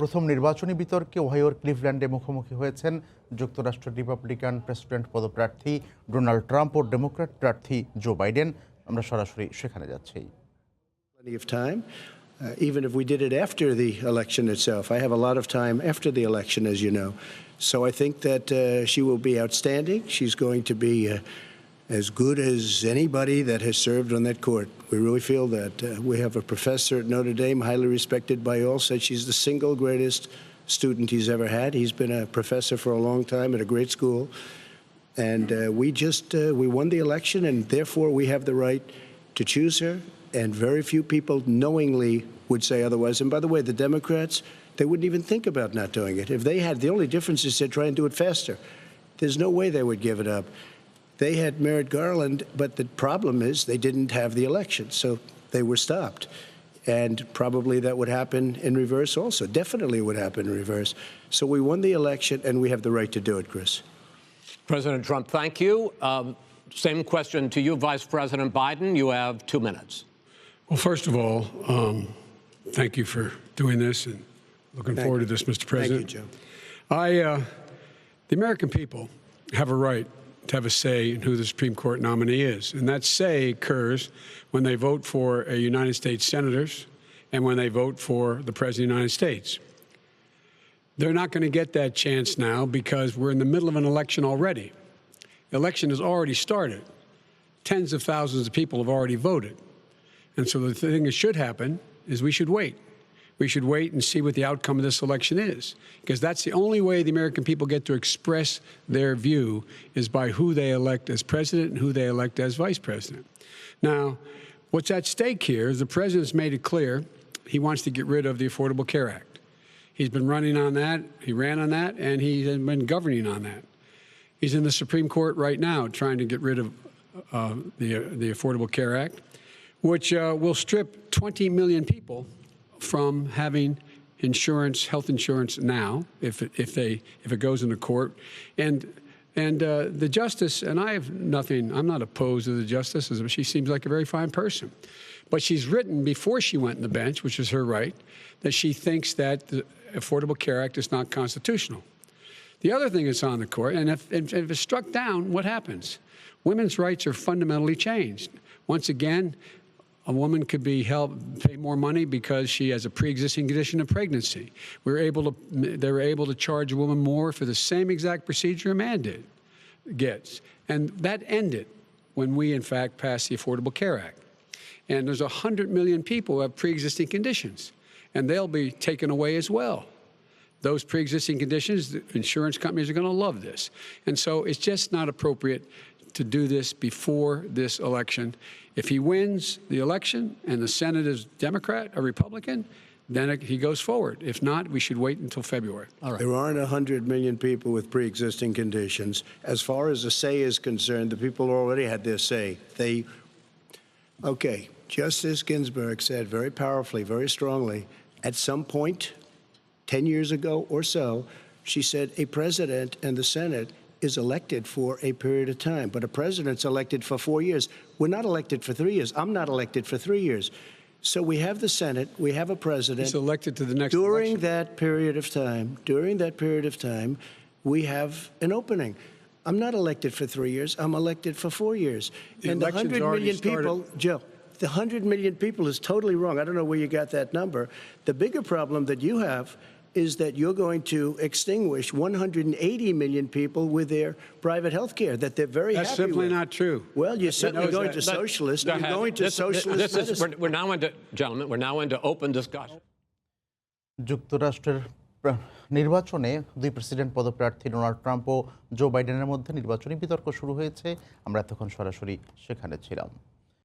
প্রথম নির্বাচনী বিতর্কে ওহাইওর ক্লিভল্যান্ডে মুখোমুখি হয়েছেন যুক্তরাষ্ট্রের রিপাবলিকান প্রেসিডেন্ট পদপ্রার্থী ডোনাল্ড ট্রাম্প ও ডেমোক্র্যাট প্রার্থী জো বাইডেন। আমরা সরাসরি সেখানে যাচ্ছি। Plenty of time, even if we did it after the election itself. I have a lot of time after the election, as you know. So I think that she will be outstanding. She's going to be as good as anybody that has served on that court. We really feel that. We have a professor at Notre Dame, highly respected by all, said she's the single greatest student he's ever had. He's been a professor for a long time at a great school. And we won the election, and therefore we have the right to choose her. And very few people knowingly would say otherwise. And by the way, the Democrats, they wouldn't even think about not doing it. If they had, the only difference is they'd try and do it faster. There's no way they would give it up. They had Merrick Garland, but the problem is they didn't have the election, so they were stopped. And probably that would happen in reverse also. Definitely would happen in reverse. So we won the election, and we have the right to do it, Chris. President Trump, thank you. Same question to you, Vice President Biden. You have 2 minutes. Well, first of all, thank you for doing this and looking forward to this, Mr. President. Thank you, Joe. The American people have a right to have a say in who the Supreme Court nominee is. And that say occurs when they vote for United States senators and when they vote for the President of the United States. They're not going to get that chance now because we're in the middle of an election already. The election has already started. Tens of thousands of people have already voted. And so the thing that should happen is we should wait. We should wait and see what the outcome of this election is, because that's the only way the American people get to express their view is by who they elect as president and who they elect as vice president. Now, what's at stake here is the president's made it clear he wants to get rid of the Affordable Care Act. He's been running on that, he ran on that, and he's been governing on that. He's in the Supreme Court right now trying to get rid of the Affordable Care Act, which will strip 20 million people from having insurance, health insurance now, if it goes into court, and the justice. And I have nothing. I'm not opposed to the justice. She seems like a very fine person, but she's written before she went on the bench, which is her right, that she thinks that the Affordable Care Act is not constitutional. The other thing that's on the court, and if it's struck down, what happens? Women's rights are fundamentally changed. Once again, a woman could be pay more money because she has a pre-existing condition of pregnancy. They were able to charge a woman more for the same exact procedure a man gets. And that ended when we, in fact, passed the Affordable Care Act. And there's 100 million people who have pre-existing conditions, and they'll be taken away as well. Those pre-existing conditions, the insurance companies are going to love this. And so it's just not appropriate to do this before this election. If he wins the election and the Senate is Democrat or Republican, then he goes forward. If not, we should wait until February. All right. There aren't 100 million people with pre-existing conditions. As far as the say is concerned, the people already had their say. Okay, Justice Ginsburg said very powerfully, very strongly, at some point, 10 years ago or so, she said a president and the Senate is elected for a period of time, but a president's elected for 4 years. We're not elected for 3 years. I'm not elected for 3 years. So we have the Senate, we have a president. He's elected to the next during election. that period of time, we have an opening. I'm not elected for 3 years. I'm elected for 4 years. The and the 100 million people, Joe, the 100 million people is totally wrong. I don't know where you got that number. The bigger problem that you have is that you're going to extinguish 180 million people with their private health care that they're very happy with. That's simply not true. Well, you're certainly going to socialist. You're going to socialist medicine. We're now into, gentlemen, we're now into open discussion. যুক্তরাষ্ট্রের নির্বাচনে দুই president পদপ্রার্থী Donald Trump ও জো বাইডেনের মধ্যে নির্বাচনী বিতর্ক শুরু হয়েছে। আমরা এতক্ষণ সরাসরি সেখানে ছিলাম।